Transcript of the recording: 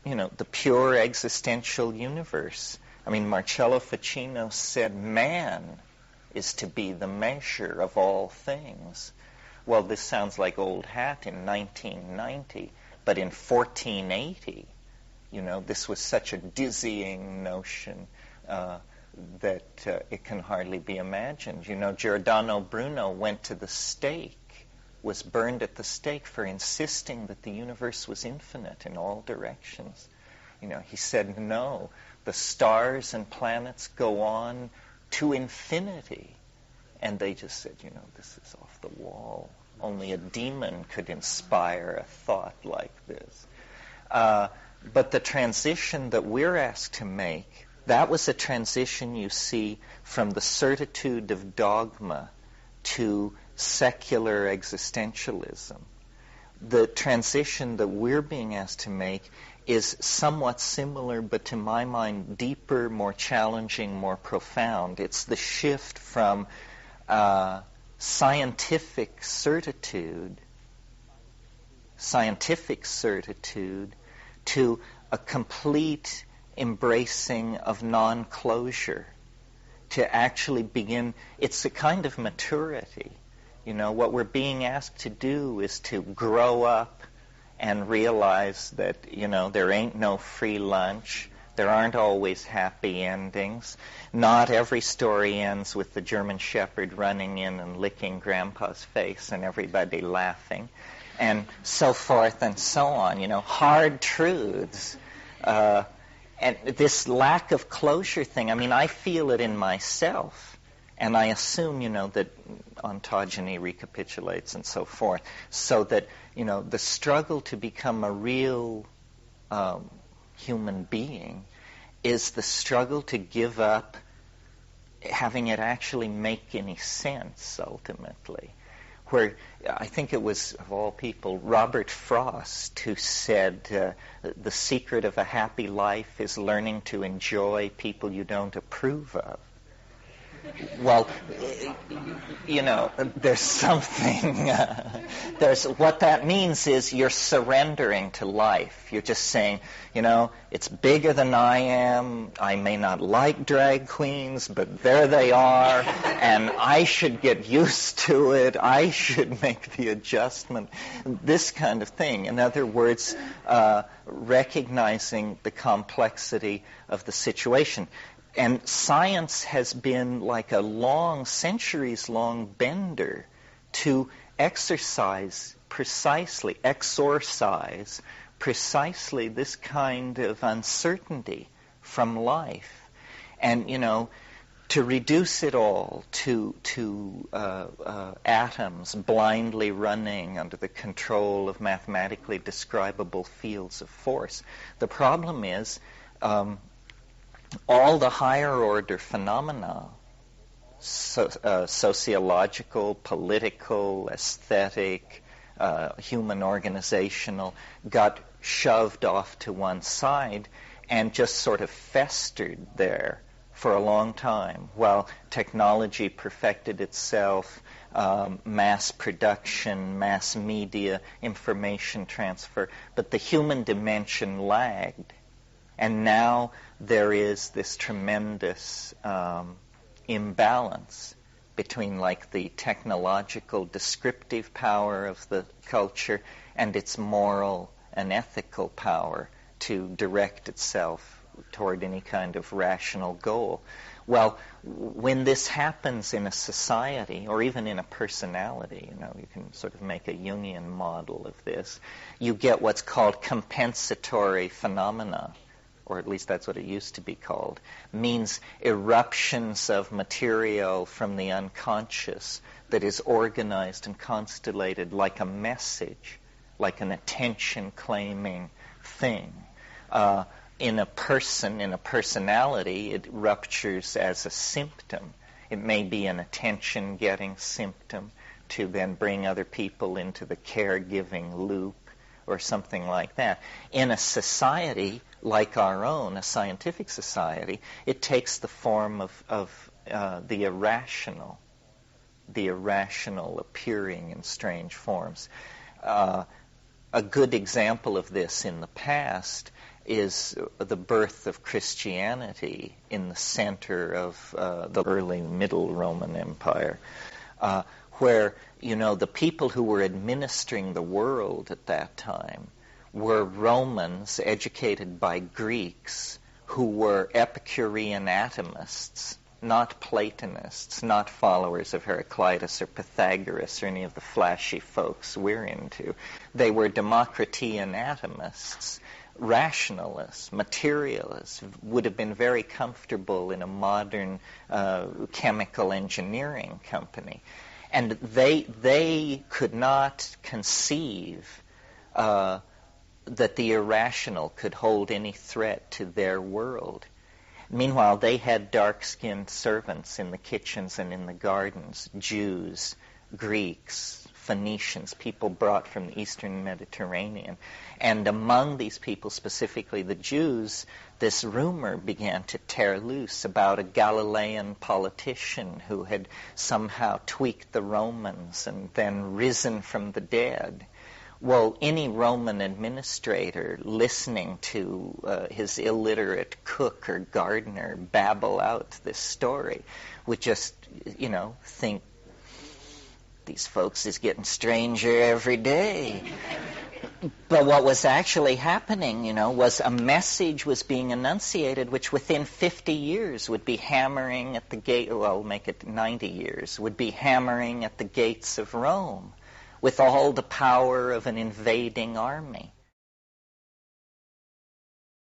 the pure existential universe. I mean, Marcello Ficino said man is to be the measure of all things. Well, this sounds like old hat in 1990, but in 1480, this was such a dizzying notion that it can hardly be imagined. Giordano Bruno went to the stake, was burned at the stake for insisting that the universe was infinite in all directions. He said, no, the stars and planets go on to infinity. And they just said, this is off the wall. Only a demon could inspire a thought like this. But the transition that we're asked to make, that was a transition, you see, from the certitude of dogma to secular existentialism. The transition that we're being asked to make is somewhat similar, but to my mind, deeper, more challenging, more profound. It's the shift from scientific certitude to a complete embracing of non-closure, to actually begin. It's a kind of maturity. What we're being asked to do is to grow up and realize that, there ain't no free lunch. There aren't always happy endings. Not every story ends with the German Shepherd running in and licking Grandpa's face and everybody laughing, and so forth and so on. Hard truths. And this lack of closure thing, I feel it in myself. And I assume, that ontogeny recapitulates and so forth, so that, the struggle to become a real human being is the struggle to give up having it actually make any sense, ultimately. Where I think it was, of all people, Robert Frost who said, the secret of a happy life is learning to enjoy people you don't approve of. Well, there's something, what that means is you're surrendering to life. You're just saying, it's bigger than I am. I may not like drag queens, but there they are, and I should get used to it. I should make the adjustment. This kind of thing. In other words, recognizing the complexity of the situation. And science has been like a centuries-long bender to exorcise precisely this kind of uncertainty from life. And, to reduce it all to atoms blindly running under the control of mathematically describable fields of force. The problem is, all the higher order phenomena, sociological, political, aesthetic, human organizational, got shoved off to one side and just sort of festered there for a long time while technology perfected itself, mass production, mass media, information transfer, but the human dimension lagged. And now there is this tremendous imbalance between the technological descriptive power of the culture and its moral and ethical power to direct itself toward any kind of rational goal. Well, when this happens in a society or even in a personality, you can sort of make a Jungian model of this, you get what's called compensatory phenomena, or at least that's what it used to be called, means eruptions of material from the unconscious that is organized and constellated like a message, like an attention-claiming thing. In a person, in a personality, it ruptures as a symptom. It may be an attention-getting symptom to then bring other people into the caregiving loop or something like that. In a society like our own, a scientific society, it takes the form of the irrational appearing in strange forms. a good example of this in the past is the birth of Christianity in the center of the early Middle Roman Empire, where, the people who were administering the world at that time were Romans educated by Greeks who were Epicurean atomists, not Platonists, not followers of Heraclitus or Pythagoras or any of the flashy folks we're into. They were Democritean atomists, rationalists, materialists, would have been very comfortable in a modern chemical engineering company. And they could not conceive that the irrational could hold any threat to their world. Meanwhile, they had dark-skinned servants in the kitchens and in the gardens, Jews, Greeks, Phoenicians, people brought from the eastern Mediterranean. And among these people, specifically the Jews, this rumor began to tear loose about a Galilean politician who had somehow tweaked the Romans and then risen from the dead. Well, any Roman administrator listening to his illiterate cook or gardener babble out this story would just, think, these folks is getting stranger every day. But what was actually happening, was a message was being enunciated which within 50 years would be hammering at the gate, well, make it 90 years, would be hammering at the gates of Rome with all the power of an invading army.